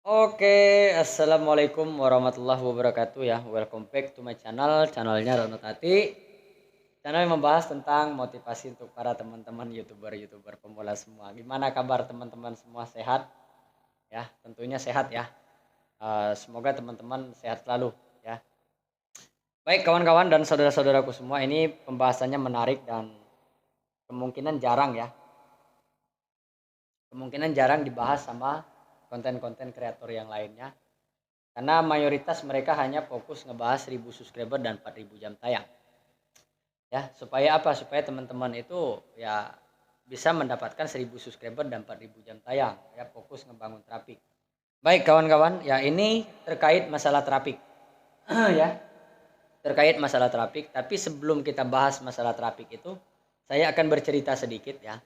Assalamualaikum warahmatullahi wabarakatuh ya. Welcome back to my channelnya Ronald Tati. Channel yang membahas tentang motivasi untuk para teman-teman YouTuber pemula semua. Gimana kabar teman-teman semua, sehat? Ya, tentunya sehat ya. Semoga teman-teman sehat selalu ya. Baik kawan-kawan dan saudara-saudaraku semua, ini pembahasannya menarik dan kemungkinan jarang ya. Kemungkinan jarang dibahas sama konten-konten kreator yang lainnya. Karena mayoritas mereka hanya fokus ngebahas 1000 subscriber dan 4000 jam tayang. Ya, supaya apa? Supaya teman-teman itu ya bisa mendapatkan 1000 subscriber dan 4000 jam tayang, ya fokus ngebangun traffic. Baik kawan-kawan, ya ini terkait masalah traffic. Ya, terkait masalah traffic, tapi sebelum kita bahas masalah traffic itu, saya akan bercerita sedikit ya.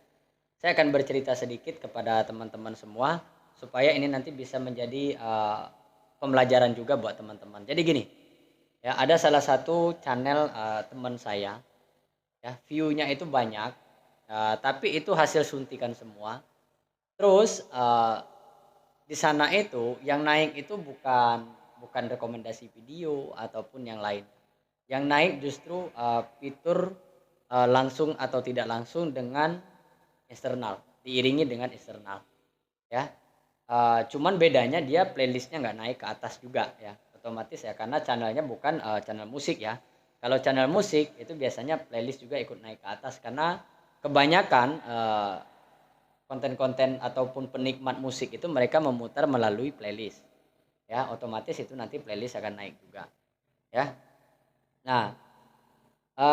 Saya akan bercerita sedikit kepada teman-teman semua supaya ini nanti bisa menjadi pembelajaran juga buat teman-teman. Jadi gini, ya ada salah satu channel teman saya, ya view-nya itu banyak, tapi itu hasil suntikan semua. Terus di sana itu yang naik itu bukan rekomendasi video ataupun yang lain. Yang naik justru fitur langsung atau tidak langsung dengan eksternal, diiringi dengan eksternal, ya. Cuman bedanya dia playlistnya nggak naik ke atas juga ya, otomatis ya, karena channelnya bukan channel musik ya. Kalau channel musik itu biasanya playlist juga ikut naik ke atas, karena kebanyakan konten-konten ataupun penikmat musik itu mereka memutar melalui playlist ya, otomatis itu nanti playlist akan naik juga ya. Nah,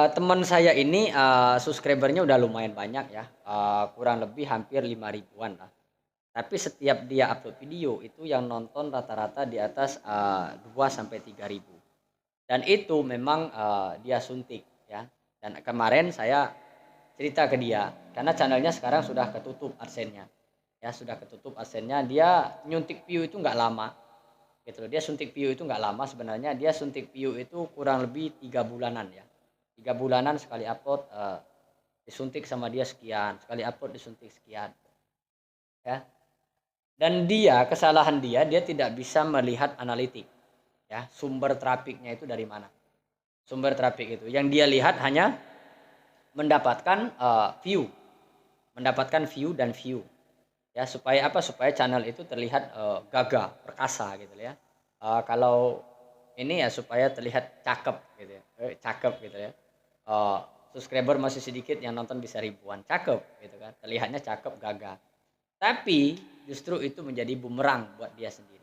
teman saya ini subscribernya udah lumayan banyak ya, kurang lebih hampir 5 ribuan lah. Tapi setiap dia upload video itu yang nonton rata-rata di atas 2 sampai 3 ribu. Dan itu memang dia suntik ya. Dan kemarin saya cerita ke dia, karena channelnya sekarang sudah ketutup adsense-nya. Ya, sudah ketutup adsense-nya. Dia nyuntik view itu nggak lama. Gitu loh. Dia suntik view itu nggak lama sebenarnya. Dia suntik view itu kurang lebih 3 bulanan ya. 3 bulanan sekali upload disuntik sama dia sekian, sekali upload disuntik sekian. Ya. Dan kesalahan dia tidak bisa melihat analitik ya, sumber trafiknya itu dari mana. Sumber trafik itu yang dia lihat hanya mendapatkan view dan view ya, supaya apa? Supaya channel itu terlihat gagah perkasa gitu ya. Kalau ini ya supaya terlihat cakep gitu ya, cakep gitu ya. uh, Subscriber masih sedikit, yang nonton bisa ribuan, cakep gitu kan, terlihatnya cakep gagah. Tapi justru itu menjadi bumerang buat dia sendiri.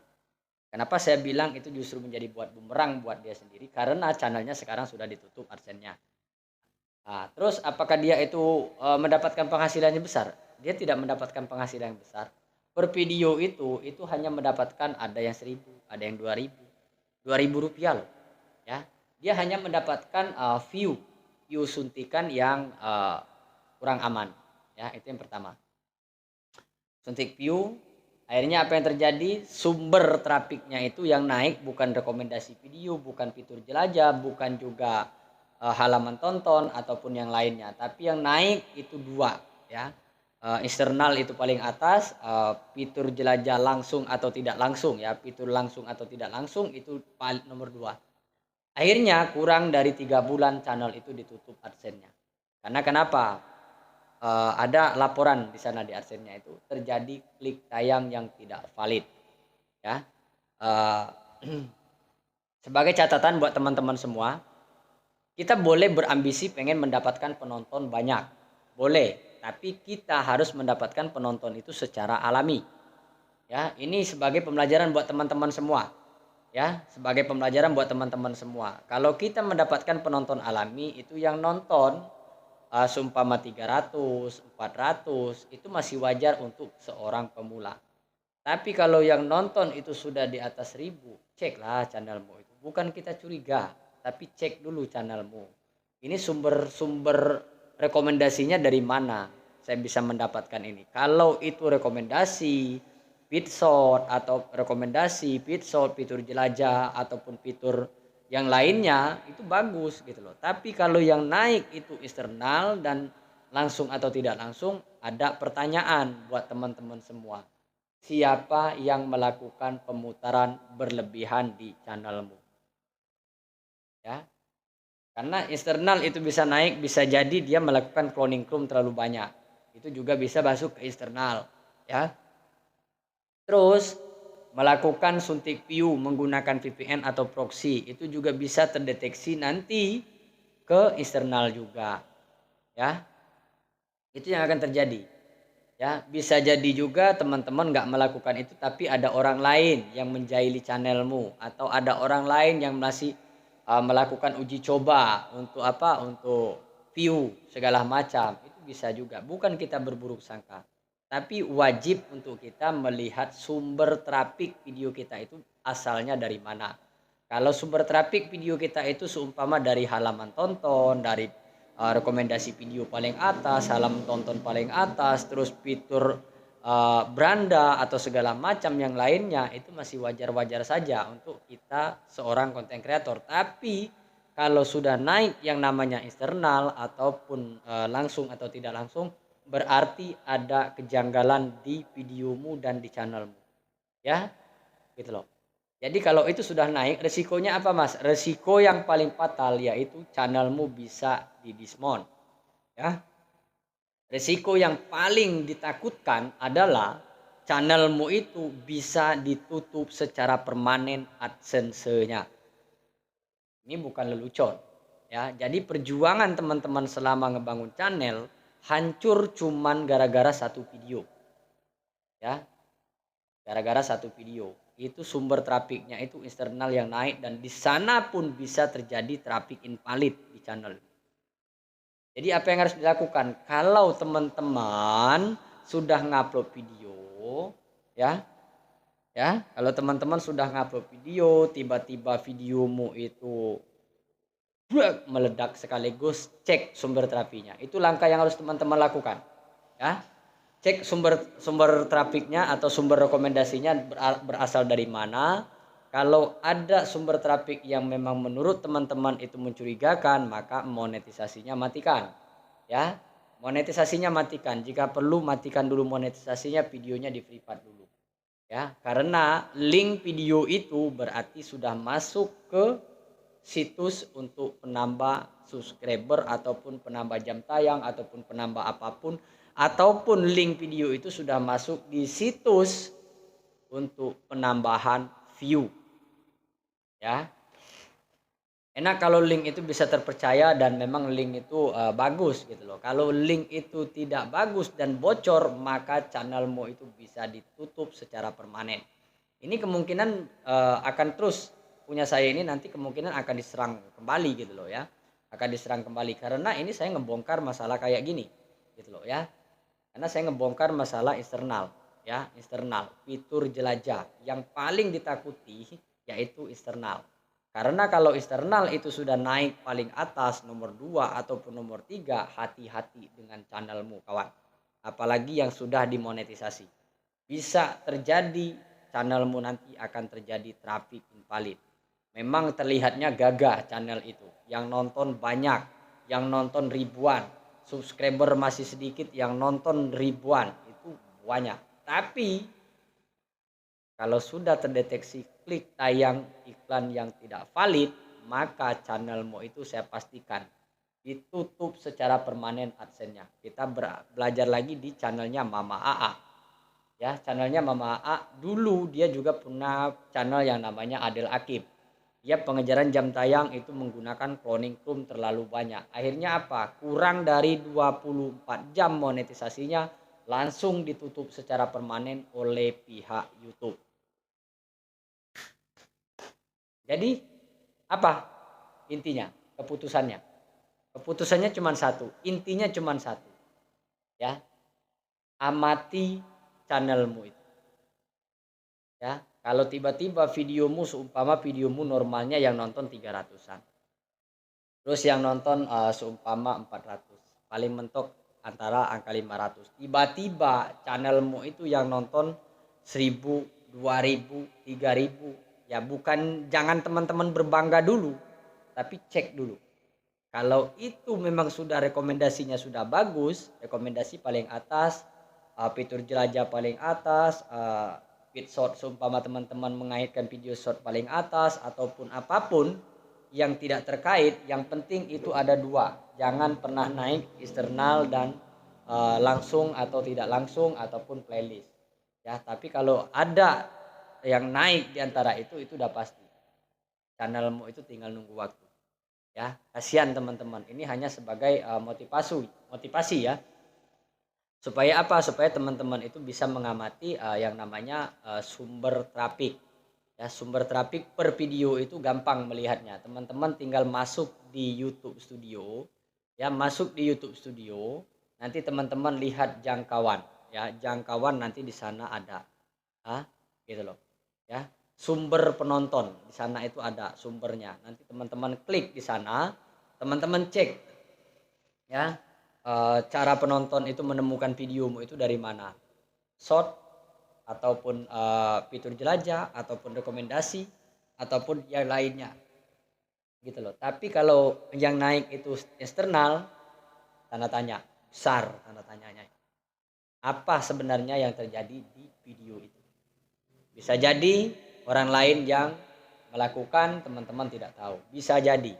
Kenapa saya bilang itu justru menjadi bumerang buat dia sendiri? Karena channelnya sekarang sudah ditutup adsense-nya. Nah, terus apakah dia itu mendapatkan penghasilannya besar? Dia tidak mendapatkan penghasilan yang besar. Per video itu hanya mendapatkan, ada yang 1000, ada yang 2000, 2000 rupiah loh. Ya, dia hanya mendapatkan view suntikan yang kurang aman. Ya, itu yang pertama. Suntik view, akhirnya apa yang terjadi? Sumber trafiknya itu yang naik bukan rekomendasi video, bukan fitur jelajah, bukan juga halaman tonton ataupun yang lainnya, tapi yang naik itu dua ya. Eksternal itu paling atas, fitur jelajah langsung atau tidak langsung ya, fitur langsung atau tidak langsung itu nomor dua. Akhirnya kurang dari 3 bulan channel itu ditutup adsense-nya. Karena kenapa? Ada laporan di sana di adsense-nya itu terjadi klik tayang yang tidak valid ya. Uh, Sebagai catatan buat teman-teman semua, kita boleh berambisi pengen mendapatkan penonton banyak, boleh, tapi kita harus mendapatkan penonton itu secara alami ya. Ini sebagai pembelajaran buat teman-teman semua ya, sebagai pembelajaran buat teman-teman semua. Kalau kita mendapatkan penonton alami itu yang nonton seumpama 300, 400 itu masih wajar untuk seorang pemula. Tapi kalau yang nonton itu sudah di atas 1000, ceklah channelmu itu. Bukan kita curiga, tapi cek dulu channelmu. Ini sumber-sumber rekomendasinya dari mana saya bisa mendapatkan ini. Kalau itu rekomendasi feed short atau rekomendasi feed short, fitur jelajah ataupun fitur yang lainnya itu bagus gitu loh. Tapi kalau yang naik itu eksternal dan langsung atau tidak langsung, ada pertanyaan buat teman-teman semua. siapa yang melakukan pemutaran berlebihan di channelmu, ya. Karena eksternal itu bisa naik, bisa jadi dia melakukan cloning room terlalu banyak. Itu juga bisa masuk ke eksternal, ya. Terus melakukan suntik view menggunakan VPN atau proxy itu juga bisa terdeteksi nanti ke eksternal juga, ya. Itu yang akan terjadi. Ya, bisa jadi juga teman-teman nggak melakukan itu tapi ada orang lain yang menjahili channelmu atau ada orang lain yang masih melakukan uji coba untuk apa? Untuk view segala macam. Itu bisa juga. Bukan kita berburuk sangka. Tapi wajib untuk kita melihat sumber traffic video kita itu asalnya dari mana. Kalau sumber traffic video kita itu seumpama dari halaman tonton, dari rekomendasi video paling atas, halaman tonton paling atas, terus fitur beranda atau segala macam yang lainnya itu masih wajar-wajar saja untuk kita seorang konten kreator. Tapi kalau sudah naik yang namanya eksternal ataupun langsung atau tidak langsung, berarti ada kejanggalan di videomu dan di channelmu, ya, gitu loh. Jadi kalau itu sudah naik, resikonya apa Mas? Resiko yang paling fatal yaitu channelmu bisa di-dismount, ya. Resiko yang paling ditakutkan adalah channelmu itu bisa ditutup secara permanen AdSense-nya. Ini bukan lelucon, ya. Jadi perjuangan teman-teman selama ngebangun channel hancur cuman gara-gara satu video, ya. Gara-gara satu video. Itu sumber trafiknya itu eksternal yang naik dan di sana pun bisa terjadi traffic invalid di channel. Jadi apa yang harus dilakukan? Kalau teman-teman sudah ngupload video, ya, kalau teman-teman sudah ngupload video, tiba-tiba videomu itu meledak sekaligus, cek sumber trafiknya. Itu langkah yang harus teman-teman lakukan, ya. Cek sumber trafiknya atau sumber rekomendasinya berasal dari mana. Kalau ada sumber trafik yang memang menurut teman-teman itu mencurigakan, maka monetisasinya matikan, ya. Monetisasinya matikan. Jika perlu matikan dulu monetisasinya, videonya di privat dulu, ya. Karena link video itu berarti sudah masuk ke situs untuk penambah subscriber ataupun penambah jam tayang ataupun penambah apapun, ataupun link video itu sudah masuk di situs untuk penambahan view, ya. Enak kalau link itu bisa terpercaya dan memang link itu bagus gitu loh. Kalau link itu tidak bagus dan bocor, maka channelmu itu bisa ditutup secara permanen. Ini kemungkinan akan terus punya saya ini nanti kemungkinan akan diserang kembali gitu loh, ya. Akan diserang kembali karena ini saya ngebongkar masalah kayak gini gitu loh, ya. Karena saya ngebongkar masalah eksternal, ya, eksternal, fitur jelajah yang paling ditakuti yaitu eksternal. Karena kalau eksternal itu sudah naik paling atas nomor 2 ataupun nomor 3, hati-hati dengan channelmu kawan. Apalagi yang sudah dimonetisasi. Bisa terjadi channelmu nanti akan terjadi traffic invalid. Memang terlihatnya gagah channel itu. Yang nonton banyak, yang nonton ribuan, subscriber masih sedikit, yang nonton ribuan, itu banyak. Tapi kalau sudah terdeteksi klik tayang iklan yang tidak valid, maka channelmu itu saya pastikan ditutup secara permanen AdSense-nya. Kita belajar lagi di channelnya Mama AA. Ya, channelnya Mama AA dulu dia juga punya channel yang namanya Adel Akib. Dia pengejaran jam tayang itu menggunakan cloning room terlalu banyak. Akhirnya apa? Kurang dari 24 jam monetisasinya langsung ditutup secara permanen oleh pihak YouTube. Jadi apa intinya? Keputusannya. Keputusannya cuma satu, intinya cuma satu. Ya. Amati channelmu itu. Ya, kalau tiba-tiba videomu seumpama videomu normalnya yang nonton 300-an. Terus yang nonton seumpama 400. Paling mentok antara angka 500. Tiba-tiba channelmu itu yang nonton 1000, 2000, 3000. Ya bukan, jangan teman-teman berbangga dulu, tapi cek dulu. Kalau itu memang sudah rekomendasinya sudah bagus, rekomendasi paling atas, fitur jelajah paling atas, feed short seumpama teman-teman mengaitkan video short paling atas ataupun apapun yang tidak terkait, yang penting itu ada dua, jangan pernah naik eksternal dan langsung atau tidak langsung ataupun playlist ya. Tapi kalau ada yang naik di antara itu udah pasti channelmu itu tinggal nunggu waktu ya. Kasihan teman-teman, ini hanya sebagai motivasi ya, supaya apa, supaya teman-teman itu bisa mengamati yang namanya sumber traffic ya. Sumber traffic per video itu gampang melihatnya, teman-teman tinggal masuk di YouTube Studio ya, masuk di YouTube Studio, nanti teman-teman lihat jangkauan ya, jangkauan nanti di sana ada gitu loh ya. Sumber penonton di sana itu ada sumbernya, nanti teman-teman klik di sana, teman-teman cek ya, cara penonton itu menemukan videomu itu dari mana, short ataupun fitur jelajah ataupun rekomendasi ataupun yang lainnya gitu loh. Tapi kalau yang naik itu eksternal, tanda tanya besar, tanda tanyanya, apa sebenarnya yang terjadi di video itu. Bisa jadi orang lain yang melakukan, teman-teman tidak tahu, bisa jadi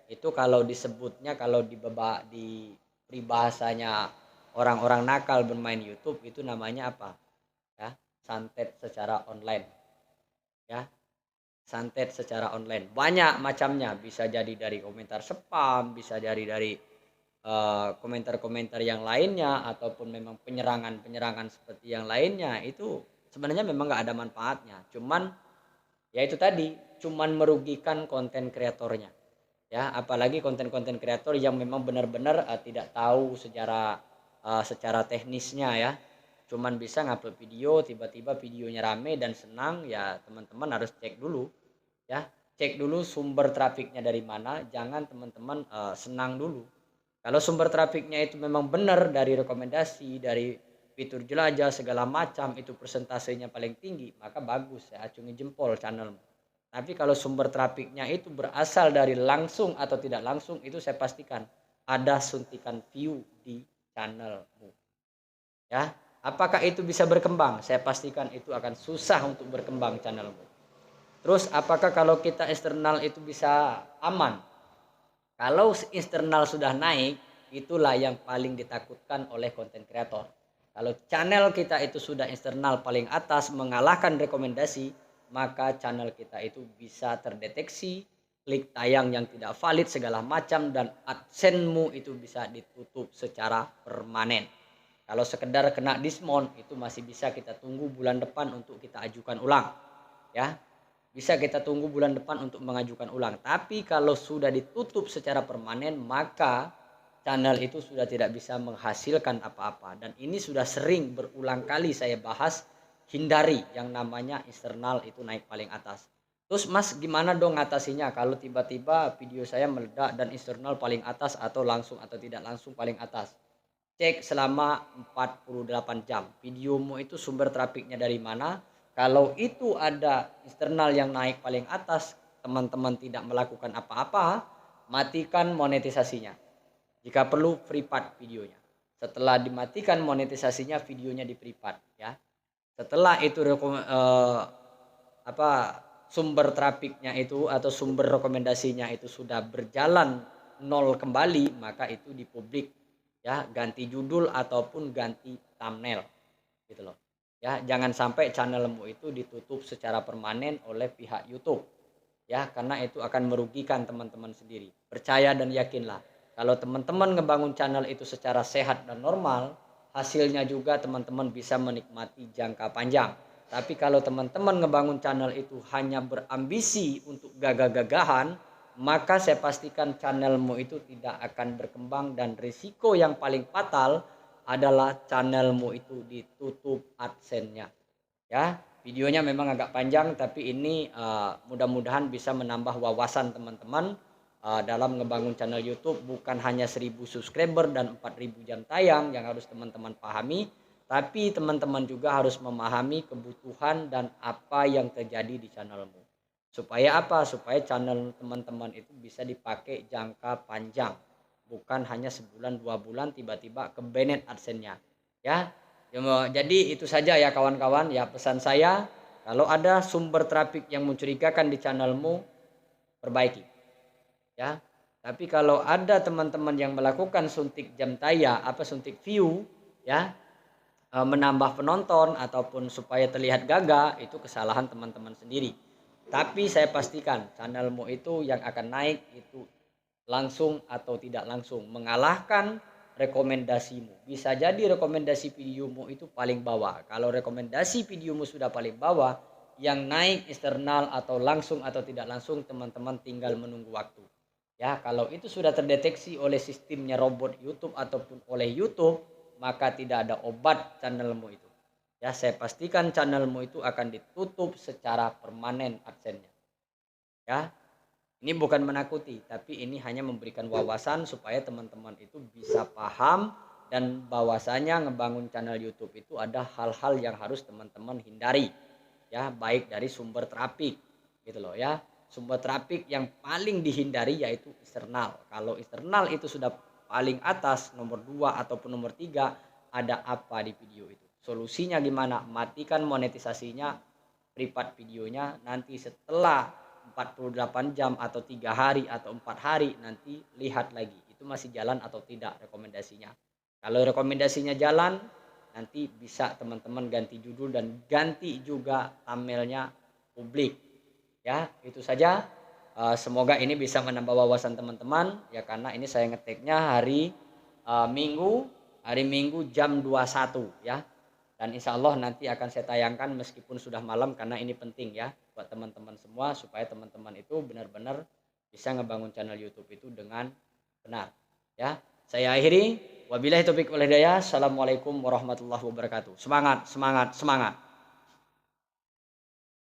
itu. Kalau disebutnya, kalau di peribahasanya orang-orang nakal bermain YouTube, itu namanya apa ya, santet secara online ya. Santet secara online banyak macamnya, bisa jadi dari komentar spam, bisa jadi dari komentar-komentar yang lainnya, ataupun memang penyerangan-penyerangan seperti yang lainnya. Itu sebenarnya memang nggak ada manfaatnya, cuman ya itu tadi, cuman merugikan konten kreatornya ya. Apalagi konten-konten kreator yang memang benar-benar tidak tahu secara teknisnya ya, cuman bisa ngupload video, tiba-tiba videonya rame dan senang ya. Teman-teman harus cek dulu ya, cek dulu sumber trafiknya dari mana, jangan teman-teman senang dulu. Kalau sumber trafiknya itu memang benar dari rekomendasi, dari fitur jelajah segala macam, itu persentasenya paling tinggi, maka bagus, saya acungi jempol channelmu. Tapi kalau sumber trafiknya itu berasal dari langsung atau tidak langsung, itu saya pastikan ada suntikan view di channelmu ya. Apakah itu bisa berkembang? Saya pastikan itu akan susah untuk berkembang channelmu. Terus apakah kalau kita eksternal itu bisa aman? Kalau eksternal sudah naik, itulah yang paling ditakutkan oleh konten kreator. Kalau channel kita itu sudah eksternal paling atas mengalahkan rekomendasi, maka channel kita itu bisa terdeteksi klik tayang yang tidak valid segala macam, dan AdSense-mu itu bisa ditutup secara permanen. Kalau sekedar kena dismount itu masih bisa kita tunggu bulan depan untuk kita ajukan ulang ya. Bisa kita tunggu bulan depan untuk mengajukan ulang. Tapi kalau sudah ditutup secara permanen, maka channel itu sudah tidak bisa menghasilkan apa-apa. Dan ini sudah sering berulang kali saya bahas, hindari yang namanya eksternal itu naik paling atas. Terus Mas, gimana dong ngatasinya kalau tiba-tiba video saya meledak dan eksternal paling atas, atau langsung atau tidak langsung paling atas? Cek selama 48 jam videomu itu sumber trafiknya dari mana. Kalau itu ada eksternal yang naik paling atas, teman-teman tidak melakukan apa-apa, matikan monetisasinya. Jika perlu privat videonya. Setelah dimatikan monetisasinya, videonya di privat ya. Setelah itu sumber trafiknya itu atau sumber rekomendasinya itu sudah berjalan nol kembali, maka itu dipublik ya, ganti judul ataupun ganti thumbnail gitu loh ya. Jangan sampai channelmu itu ditutup secara permanen oleh pihak YouTube ya, karena itu akan merugikan teman-teman sendiri. Percaya dan yakinlah, kalau teman-teman ngebangun channel itu secara sehat dan normal, hasilnya juga teman-teman bisa menikmati jangka panjang. Tapi kalau teman-teman ngebangun channel itu hanya berambisi untuk gagah-gagahan, maka saya pastikan channelmu itu tidak akan berkembang, dan risiko yang paling fatal adalah channelmu itu ditutup AdSense-nya ya. Videonya memang agak panjang, tapi ini mudah-mudahan bisa menambah wawasan teman-teman dalam ngebangun channel YouTube. Bukan hanya 1000 subscriber dan 4000 jam tayang yang harus teman-teman pahami, tapi teman-teman juga harus memahami kebutuhan dan apa yang terjadi di channelmu. Supaya apa? Supaya channel teman-teman itu bisa dipakai jangka panjang, bukan hanya sebulan 2 bulan tiba-tiba ke banned AdSense-nya ya. Jadi itu saja ya kawan-kawan ya pesan saya, kalau ada sumber traffic yang mencurigakan di channelmu, perbaiki ya. Tapi kalau ada teman-teman yang melakukan suntik jam tayang, suntik view ya, menambah penonton ataupun supaya terlihat gagah, itu kesalahan teman-teman sendiri. Tapi saya pastikan channelmu itu yang akan naik itu langsung atau tidak langsung mengalahkan rekomendasimu. Bisa jadi rekomendasi videomu itu paling bawah. Kalau rekomendasi videomu sudah paling bawah, yang naik eksternal atau langsung atau tidak langsung, teman-teman tinggal menunggu waktu. Ya, kalau itu sudah terdeteksi oleh sistemnya robot YouTube ataupun oleh YouTube, maka tidak ada obat channelmu itu. Ya, saya pastikan channelmu itu akan ditutup secara permanen adsense-nya. Ya, ini bukan menakuti, tapi ini hanya memberikan wawasan supaya teman-teman itu bisa paham dan bahwasanya ngebangun channel YouTube itu ada hal-hal yang harus teman-teman hindari. Ya, baik dari sumber traffic gitu loh ya. Sumber traffic yang paling dihindari yaitu eksternal. Kalau eksternal itu sudah paling atas nomor 2 ataupun nomor 3, ada apa di video itu? Solusinya gimana? Matikan monetisasinya, privat videonya, nanti setelah 48 jam atau 3 hari atau 4 hari nanti lihat lagi itu masih jalan atau tidak rekomendasinya. Kalau rekomendasinya jalan, nanti bisa teman-teman ganti judul dan ganti juga thumbnailnya publik. Ya, itu saja. Semoga ini bisa menambah wawasan teman-teman ya, karena ini saya ngeteknya hari Minggu jam 21 ya. Dan insya Allah nanti akan saya tayangkan meskipun sudah malam, karena ini penting ya buat teman-teman semua supaya teman-teman itu benar-benar bisa ngebangun channel YouTube itu dengan benar ya. Saya akhiri, wabillahi taufiq wal hidayah. Assalamualaikum warahmatullahi wabarakatuh. Semangat, semangat, semangat.